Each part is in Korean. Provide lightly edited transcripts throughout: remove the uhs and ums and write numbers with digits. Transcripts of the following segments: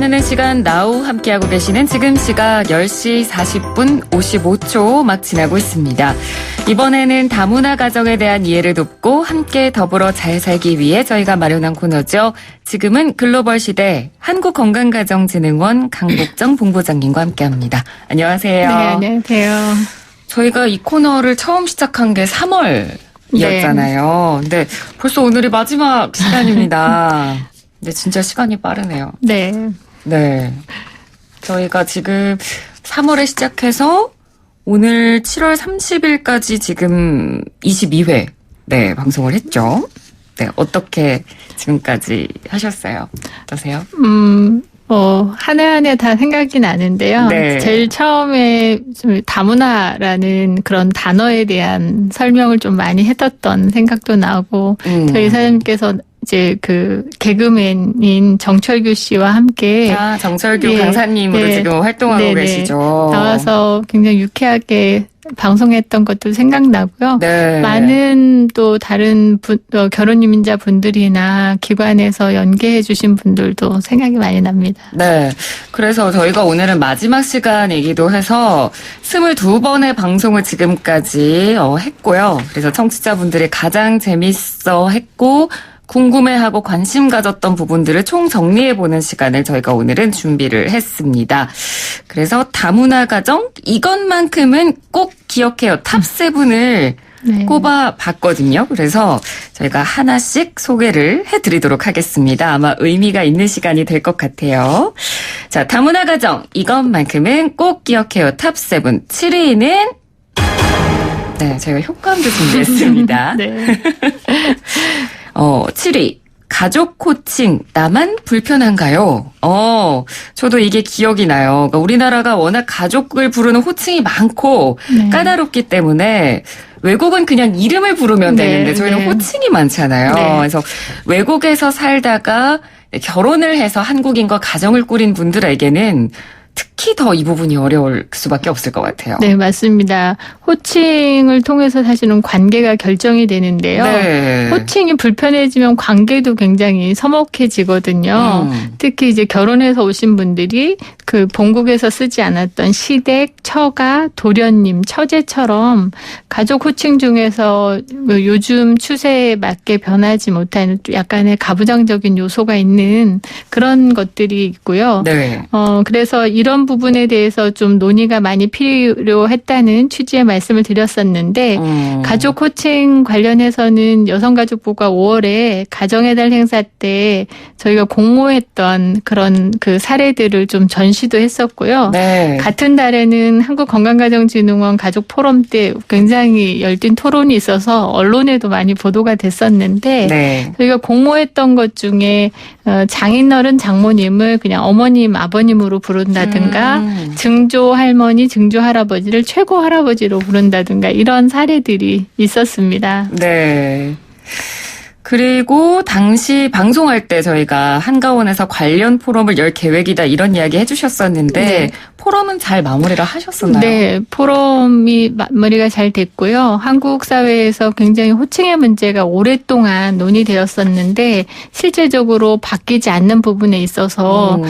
만나는 시간 나우 함께하고 계시는 지금 시각 10시 40분 55초 막 지나고 있습니다. 이번에는 다문화 가정에 대한 이해를 돕고 함께 더불어 잘 살기 위해 저희가 마련한 코너죠. 지금은 글로벌 시대 한국건강가정진흥원 강복정 본부장님과 함께합니다. 안녕하세요. 네, 안녕하세요. 저희가 이 코너를 처음 시작한 게 3월이었잖아요. 근데 벌써 오늘이 마지막 시간입니다. 근데 진짜 시간이 빠르네요. 네. 네. 저희가 지금 3월에 시작해서 오늘 7월 30일까지 지금 22회 네, 방송을 했죠. 네, 어떻게 지금까지 하셨어요? 어떠세요? 한 해 한 해 다 생각이 나는데요. 네. 제일 처음에 좀 다문화라는 그런 단어에 대한 설명을 좀 많이 해뒀던 생각도 나고, 저희 사장님께서 이제 그 개그맨인 정철규 씨와 함께 정철규 강사님으로 지금 활동하고 계시죠. 나와서 굉장히 유쾌하게 방송했던 것도 생각나고요. 네. 많은 또 다른 결혼 이민자 분들이나 기관에서 연계해 주신 분들도 생각이 많이 납니다. 네. 그래서 저희가 오늘은 마지막 시간이기도 해서 22번의 방송을 지금까지 했고요. 그래서 청취자분들이 가장 재밌어 했고 궁금해하고 관심 가졌던 부분들을 총 정리해보는 시간을 저희가 오늘은 준비를 했습니다. 그래서 다문화 가정 이것만큼은 꼭 기억해요. 탑7을 네. 꼽아봤거든요. 그래서 저희가 하나씩 소개를 해드리도록 하겠습니다. 아마 의미가 있는 시간이 될 것 같아요. 자, 다문화 가정 이것만큼은 꼭 기억해요. 탑7 7위는 네, 저희가 효과음도 준비했습니다. 네. 7위. 가족 코칭, 나만 불편한가요? 저도 이게 기억이 나요. 그러니까 우리나라가 워낙 가족을 부르는 호칭이 많고 네. 까다롭기 때문에 외국은 그냥 이름을 부르면 되는데 저희는 호칭이 많잖아요. 네. 그래서 외국에서 살다가 결혼을 해서 한국인과 가정을 꾸린 분들에게는 특히 더 이 부분이 어려울 수밖에 없을 것 같아요. 네, 맞습니다. 호칭을 통해서 사실은 관계가 결정이 되는데요. 네. 호칭이 불편해지면 관계도 굉장히 서먹해지거든요. 특히 이제 결혼해서 오신 분들이 그 본국에서 쓰지 않았던 시댁, 처가, 도련님, 처제처럼 가족 호칭 중에서 요즘 추세에 맞게 변하지 못하는 약간의 가부장적인 요소가 있는 그런 것들이 있고요. 네. 그래서 이런 부분에 대해서 좀 논의가 많이 필요했다는 취지의 말씀을 드렸었는데 가족 호칭 관련해서는 여성가족부가 5월에 가정의 달 행사 때 저희가 공모했던 그런 그 사례들을 좀 전시도 했었고요. 네. 같은 달에는 한국건강가정진흥원 가족 포럼 때 굉장히 열띤 토론이 있어서 언론에도 많이 보도가 됐었는데 네. 저희가 공모했던 것 중에 장인어른 장모님을 그냥 어머님 아버님으로 부른다든가 증조 할머니 증조 할아버지를 최고 할아버지로 부른다든가 이런 사례들이 있었습니다. 네. 그리고 당시 방송할 때 저희가 한가원에서 관련 포럼을 열 계획이다 이런 이야기 해주셨었는데 네. 포럼은 잘 마무리를 하셨었나요? 네. 포럼이 마무리가 잘 됐고요. 한국 사회에서 굉장히 호칭의 문제가 오랫동안 논의되었었는데 실제적으로 바뀌지 않는 부분에 있어서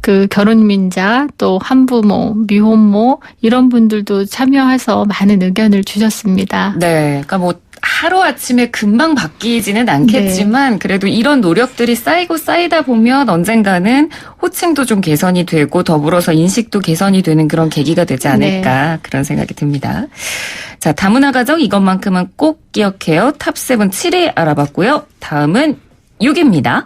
그 결혼민자 또 한부모, 미혼모 이런 분들도 참여해서 많은 의견을 주셨습니다. 네. 그러니까 뭐 하루아침에 금방 바뀌지는 않겠지만 네. 그래도 이런 노력들이 쌓이고 쌓이다 보면 언젠가는 호칭도 좀 개선이 되고 더불어서 인식도 개선이 되는 그런 계기가 되지 않을까 네. 그런 생각이 듭니다. 자, 다문화 가정 이것만큼은 꼭 기억해요. 탑7 7위 알아봤고요. 다음은 6위입니다.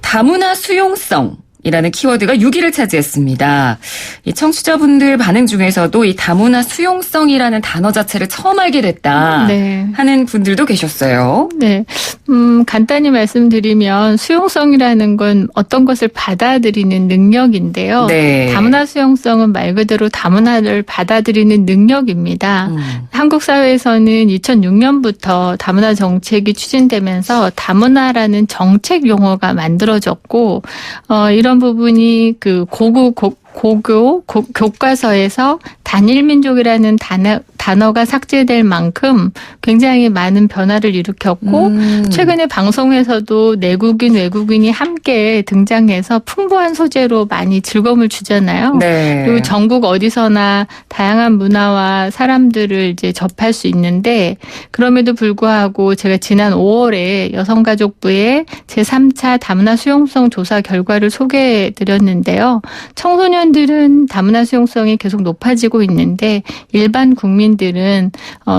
다문화 수용성. 이라는 키워드가 6위를 차지했습니다. 이 청취자분들 반응 중에서도 이 다문화 수용성이라는 단어 자체를 처음 알게 됐다 네. 하는 분들도 계셨어요. 네, 간단히 말씀드리면 수용성이라는 건 어떤 것을 받아들이는 능력인데요. 네. 다문화 수용성은 말 그대로 다문화를 받아들이는 능력입니다. 한국 사회에서는 2006년부터 다문화 정책이 추진되면서 다문화라는 정책 용어가 만들어졌고 이런 부분이 그 교과서에서 단일민족이라는 단어가 삭제될 만큼 굉장히 많은 변화를 일으켰고 최근에 방송에서도 내국인, 외국인이 함께 등장해서 풍부한 소재로 많이 즐거움을 주잖아요. 네. 그리고 전국 어디서나 다양한 문화와 사람들을 이제 접할 수 있는데 그럼에도 불구하고 제가 지난 5월에 여성가족부의 제3차 다문화 수용성 조사 결과를 소개해드렸는데요. 청소년들은 다문화 수용성이 계속 높아지고 있는데 일반 국민들은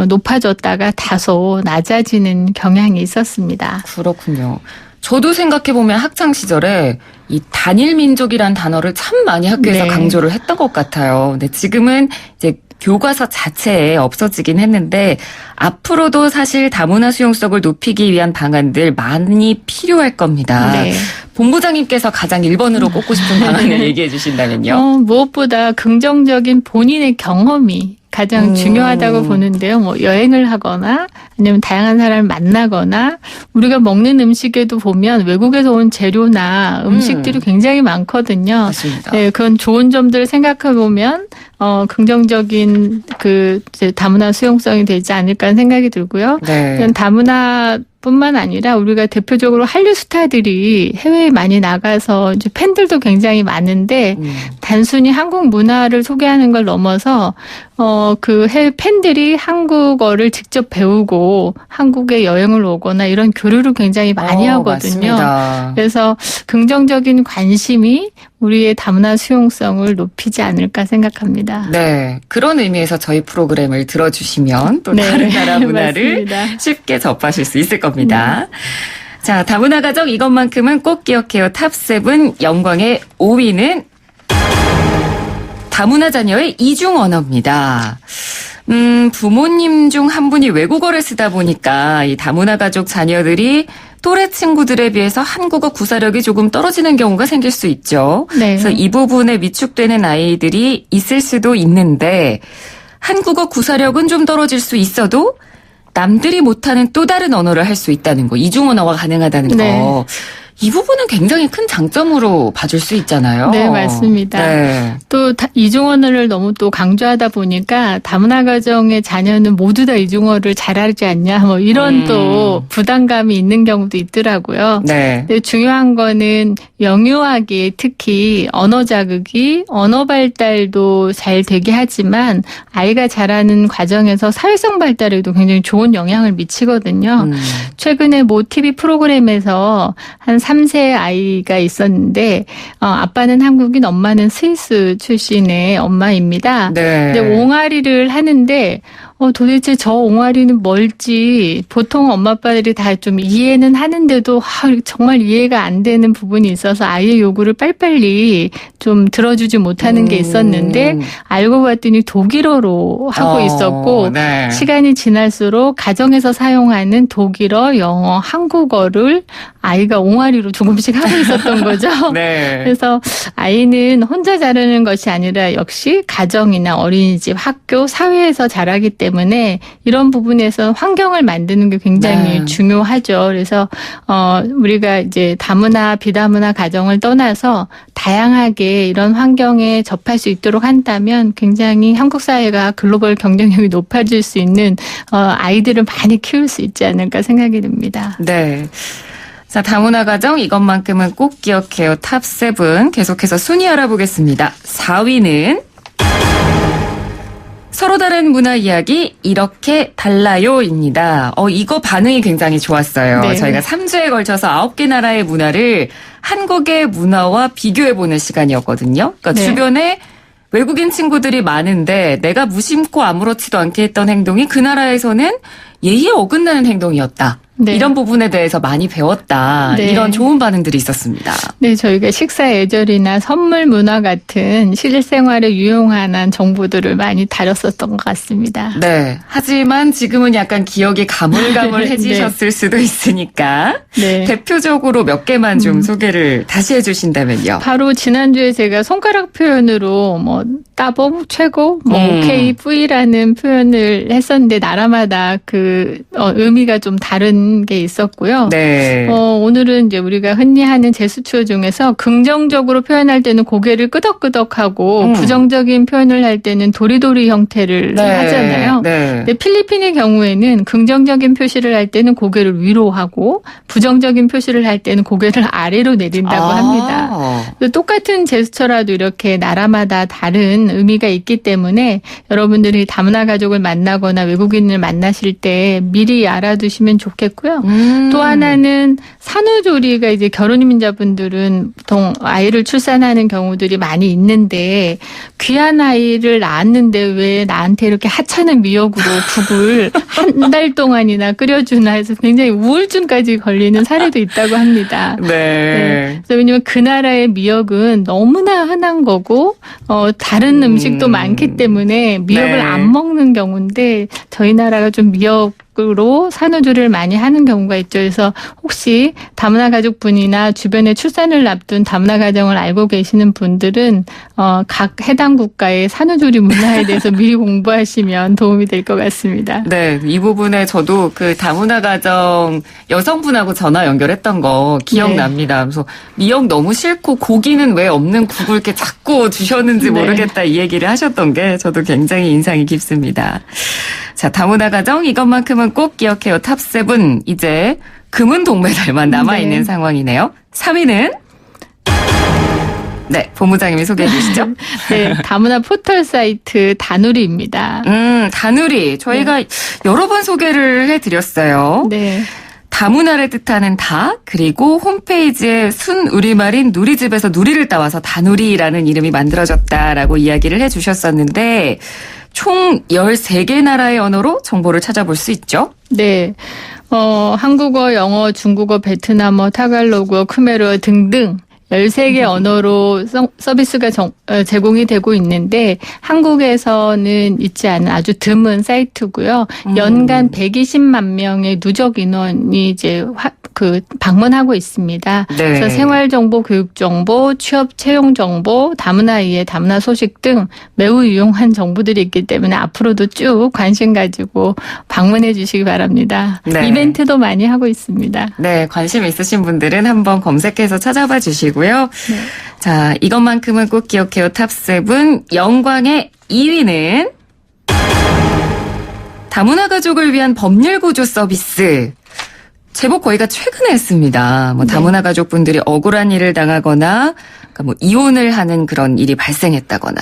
높아졌다가 다소 낮아지는 경향이 있었습니다. 그렇군요. 저도 생각해보면 학창시절에 이 단일민족이란 단어를 참 많이 학교에서 네. 강조를 했던 것 같아요. 근데 지금은 이제 교과서 자체에 없어지긴 했는데 앞으로도 사실 다문화 수용성을 높이기 위한 방안들 많이 필요할 겁니다. 네. 본부장님께서 가장 1번으로 꼽고 싶은 방안을 얘기해 주신다면요. 무엇보다 긍정적인 본인의 경험이 가장 중요하다고 보는데요. 뭐 여행을 하거나 아니면 다양한 사람을 만나거나 우리가 먹는 음식에도 보면 외국에서 온 재료나 음식들이 굉장히 많거든요. 맞습니다. 네, 그런 좋은 점들을 생각해 보면 긍정적인 그 이제 다문화 수용성이 되지 않을까 하는 생각이 들고요. 네. 다문화 뿐만 아니라 우리가 대표적으로 한류 스타들이 해외에 많이 나가서 이제 팬들도 굉장히 많은데 단순히 한국 문화를 소개하는 걸 넘어서 그 해외 팬들이 한국어를 직접 배우고 한국에 여행을 오거나 이런 교류를 굉장히 많이 하거든요. 맞습니다. 그래서 긍정적인 관심이 우리의 다문화 수용성을 높이지 않을까 생각합니다. 네. 그런 의미에서 저희 프로그램을 들어주시면 또 네, 다른 나라 문화를 맞습니다. 쉽게 접하실 수 있을 겁니다. 자, 다문화 가정 이것만큼은 꼭 기억해요. 탑7 영광의 5위는 다문화 자녀의 이중 언어입니다. 부모님 중 한 분이 외국어를 쓰다 보니까 이 다문화 가족 자녀들이 또래 친구들에 비해서 한국어 구사력이 조금 떨어지는 경우가 생길 수 있죠. 네. 그래서 이 부분에 위축되는 아이들이 있을 수도 있는데 한국어 구사력은 좀 떨어질 수 있어도 남들이 못하는 또 다른 언어를 할 수 있다는 거, 이중 언어가 가능하다는 네. 거. 이 부분은 굉장히 큰 장점으로 봐줄 수 있잖아요. 네, 맞습니다. 네. 또 이중언어를 너무 또 강조하다 보니까 다문화 가정의 자녀는 모두 다 이중어를 잘하지 않냐 뭐 이런 또 부담감이 있는 경우도 있더라고요. 네. 근데 중요한 거는 영유아기에 특히 언어 자극이 언어 발달도 잘 되게 하지만 아이가 자라는 과정에서 사회성 발달에도 굉장히 좋은 영향을 미치거든요. 최근에 모 TV 프로그램에서 한 3세 아이가 있었는데 아빠는 한국인, 엄마는 스위스 출신의 엄마입니다. 네. 근데 옹알이를 하는데 도대체 저 옹알이는 뭘지 보통 엄마 아빠들이 다 좀 이해는 하는데도 정말 이해가 안 되는 부분이 있어서 아이의 요구를 빨리빨리 좀 들어주지 못하는 게 있었는데 알고 봤더니 독일어로 하고 있었고 네. 시간이 지날수록 가정에서 사용하는 독일어, 영어, 한국어를 아이가 옹알이로 조금씩 하고 있었던 거죠. 네. 그래서 아이는 혼자 자라는 것이 아니라 역시 가정이나 어린이집, 학교, 사회에서 자라기 때문에 이런 부분에서 환경을 만드는 게 굉장히 네. 중요하죠. 그래서 우리가 이제 다문화, 비다문화 가정을 떠나서 다양하게 이런 환경에 접할 수 있도록 한다면 굉장히 한국 사회가 글로벌 경쟁력이 높아질 수 있는 아이들을 많이 키울 수 있지 않을까 생각이 듭니다. 네. 자, 다문화 가정 이것만큼은 꼭 기억해요. 탑7 계속해서 순위 알아보겠습니다. 4위는 서로 다른 문화 이야기 이렇게 달라요입니다. 이거 반응이 굉장히 좋았어요. 네. 저희가 3주에 걸쳐서 9개 나라의 문화를 한국의 문화와 비교해보는 시간이었거든요. 그러니까 네. 주변에 외국인 친구들이 많은데 내가 무심코 아무렇지도 않게 했던 행동이 그 나라에서는 예의에 어긋나는 행동이었다. 네. 이런 부분에 대해서 많이 배웠다. 네. 이런 좋은 반응들이 있었습니다. 네, 저희가 식사 예절이나 선물 문화 같은 실생활에 유용한 정보들을 많이 다뤘었던 것 같습니다. 네. 하지만 지금은 약간 기억이 가물가물해지셨을 수도 있으니까 네. 대표적으로 몇 개만 좀 소개를 다시 해주신다면요. 바로 지난주에 제가 손가락 표현으로 뭐 따봉, 최고, 뭐 오케이, 뿌이라는 표현을 했었는데 나라마다 그 의미가 좀 다른 했던 게 있었고요. 네. 오늘은 이제 우리가 흔히 하는 제스처 중에서 긍정적으로 표현할 때는 고개를 끄덕끄덕하고 부정적인 표현을 할 때는 도리도리 형태를 네. 하잖아요. 네. 근데 필리핀의 경우에는 긍정적인 표시를 할 때는 고개를 위로 하고 부정적인 표시를 할 때는 고개를 아래로 내린다고 합니다. 똑같은 제스처라도 이렇게 나라마다 다른 의미가 있기 때문에 여러분들이 다문화 가족을 만나거나 외국인을 만나실 때 미리 알아두시면 좋겠고요. 또 하나는 산후조리가 이제 결혼이민자분들은 보통 아이를 출산하는 경우들이 많이 있는데 귀한 아이를 낳았는데 왜 나한테 이렇게 하찮은 미역으로 국을 한 달 동안이나 끓여주나 해서 굉장히 우울증까지 걸리는 사례도 있다고 합니다. 네. 그래서 왜냐면 그 나라의 미역은 너무나 흔한 거고 다른 음식도 많기 때문에 미역을 네. 안 먹는 경우인데 저희 나라가 좀 미역으로 산후조리를 많이 하는 경우가 있죠. 그래서 혹시 다문화 가족분이나 주변에 출산을 앞둔 다문화 가정을 알고 계시는 분들은 각 해당 국가의 산후조리 문화에 대해서 미리 공부하시면 도움이 될 것 같습니다. 네, 이 부분에 저도 그 다문화 가정 여성분하고 전화 연결했던 거 기억납니다. 그래서 미역 너무 싫고 고기는 왜 없는 국을 이렇게 자꾸 주셨는지 모르겠다 이 얘기를 하셨던 게 저도 굉장히 인상이 깊습니다. 자, 다문화 가정 이것만큼은 꼭 기억해요. 탑7 이제 금은 동메달만 남아있는 상황이네요. 3위는 네, 본부장님이 소개해 주시죠. 네, 다문화 포털 사이트 다누리입니다. 다누리. 저희가 여러 번 소개를 해드렸어요. 네. 다문화를 뜻하는 다, 그리고 홈페이지에 순 우리말인 누리집에서 누리를 따와서 다누리라는 이름이 만들어졌다라고 이야기를 해주셨었는데 총 13개 나라의 언어로 정보를 찾아볼 수 있죠. 네. 한국어, 영어, 중국어, 베트남어, 타갈로그어, 크메르어 등등 13개 언어로 서비스가 제공이 되고 있는데 한국에서는 있지 않은 아주 드문 사이트고요. 연간 120만 명의 누적 인원이 이제 방문하고 있습니다. 네. 그래서 생활 정보, 교육 정보, 취업 채용 정보, 다문화 이해, 다문화 소식 등 매우 유용한 정보들이 있기 때문에 앞으로도 쭉 관심 가지고 방문해 주시기 바랍니다. 네. 이벤트도 많이 하고 있습니다. 네, 관심 있으신 분들은 한번 검색해서 찾아봐 주시고요. 네. 자, 이것만큼은 꼭 기억해요. 탑7 영광의 2위는 다문화 가족을 위한 법률 구조 서비스. 제법 거의가 최근에 했습니다. 다문화 가족분들이 억울한 일을 당하거나, 그러니까 이혼을 하는 그런 일이 발생했다거나,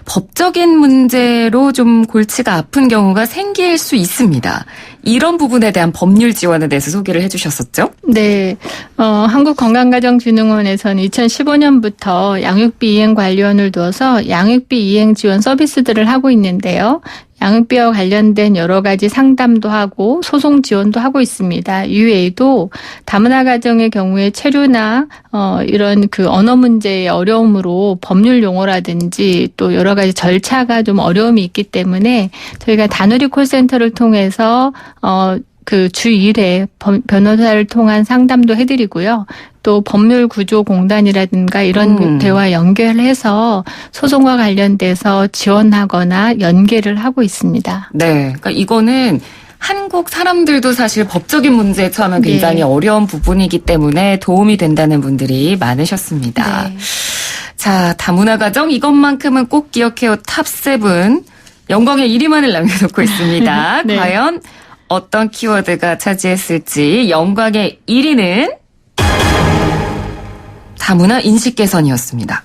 법적인 문제로 좀 골치가 아픈 경우가 생길 수 있습니다. 이런 부분에 대한 법률 지원에 대해서 소개를 해주셨었죠? 네. 한국건강가정진흥원에서는 2015년부터 양육비 이행 관리원을 두어서 양육비 이행 지원 서비스들을 하고 있는데요. 양육비와 관련된 여러 가지 상담도 하고 소송 지원도 하고 있습니다. 이외에도 다문화 가정의 경우에 체류나 이런 그 언어 문제의 어려움으로 법률 용어라든지 또 여러 가지 절차가 좀 어려움이 있기 때문에 저희가 다누리 콜센터를 통해서 그 주 1회 변호사를 통한 상담도 해드리고요. 또 법률구조공단이라든가 이런 데와 연결해서 소송과 관련돼서 지원하거나 연계를 하고 있습니다. 네, 그러니까 이거는 한국 사람들도 사실 법적인 문제에 처하면 굉장히 어려운 부분이기 때문에 도움이 된다는 분들이 많으셨습니다. 네. 자, 다문화 가정 이것만큼은 꼭 기억해요. 탑7 영광의 1위만을 남겨놓고 있습니다. 네. 과연 어떤 키워드가 차지했을지 영광의 1위는 다문화 인식 개선이었습니다.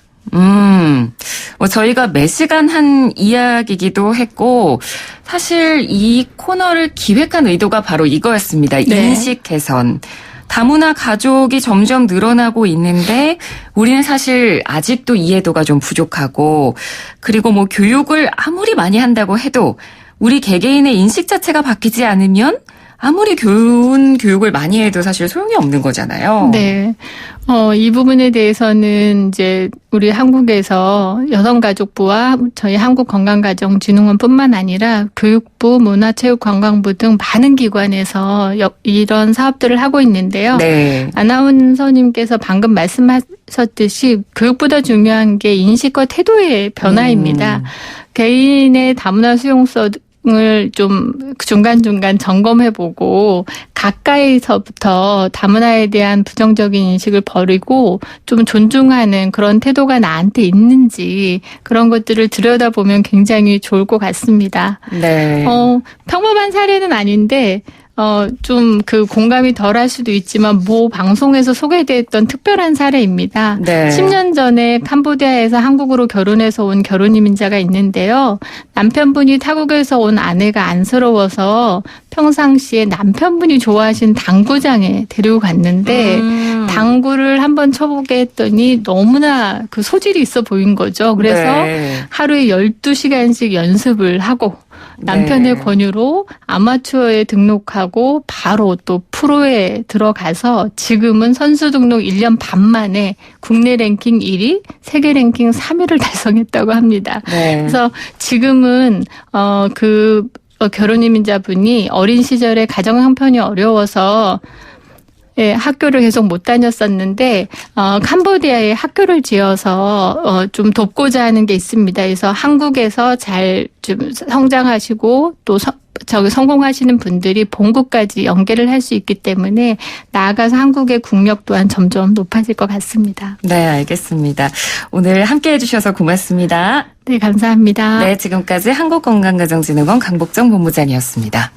저희가 매 시간 한 이야기이기도 했고 사실 이 코너를 기획한 의도가 바로 이거였습니다. 네. 인식 개선. 다문화 가족이 점점 늘어나고 있는데 우리는 사실 아직도 이해도가 좀 부족하고 그리고 교육을 아무리 많이 한다고 해도 우리 개개인의 인식 자체가 바뀌지 않으면 아무리 좋은 교육을 많이 해도 사실 소용이 없는 거잖아요. 네. 이 부분에 대해서는 이제 우리 한국에서 여성가족부와 저희 한국건강가정진흥원뿐만 아니라 교육부, 문화체육관광부 등 많은 기관에서 이런 사업들을 하고 있는데요. 네. 아나운서님께서 방금 말씀하셨듯이 교육보다 중요한 게 인식과 태도의 변화입니다. 개인의 다문화 수용소 을 좀 중간중간 점검해보고 가까이서부터 다문화에 대한 부정적인 인식을 버리고 좀 존중하는 그런 태도가 나한테 있는지 그런 것들을 들여다보면 굉장히 좋을 것 같습니다. 네. 평범한 사례는 아닌데 좀 그 공감이 덜할 수도 있지만 모 방송에서 소개됐던 특별한 사례입니다. 네. 10년 전에 캄보디아에서 한국으로 결혼해서 온 결혼 이민자가 있는데요. 남편분이 타국에서 온 아내가 안쓰러워서 평상시에 남편분이 좋아하신 당구장에 데리고 갔는데 당구를 한번 쳐보게 했더니 너무나 그 소질이 있어 보인 거죠. 그래서 네. 하루에 12시간씩 연습을 하고 남편의 네. 권유로 아마추어에 등록하고 바로 또 프로에 들어가서 지금은 선수 등록 1년 반 만에 국내 랭킹 1위, 세계 랭킹 3위를 달성했다고 합니다. 네. 그래서 지금은 결혼 이민자분이 어린 시절에 가정 형편이 어려워서 학교를 계속 못 다녔었는데 캄보디아에 학교를 지어서 좀 돕고자 하는 게 있습니다. 그래서 한국에서 잘 좀 성장하시고 또 성공하시는 분들이 본국까지 연계를 할 수 있기 때문에 나아가서 한국의 국력 또한 점점 높아질 것 같습니다. 네, 알겠습니다. 오늘 함께해 주셔서 고맙습니다. 네, 감사합니다. 네, 지금까지 한국건강가정진흥원 강복정 본부장이었습니다.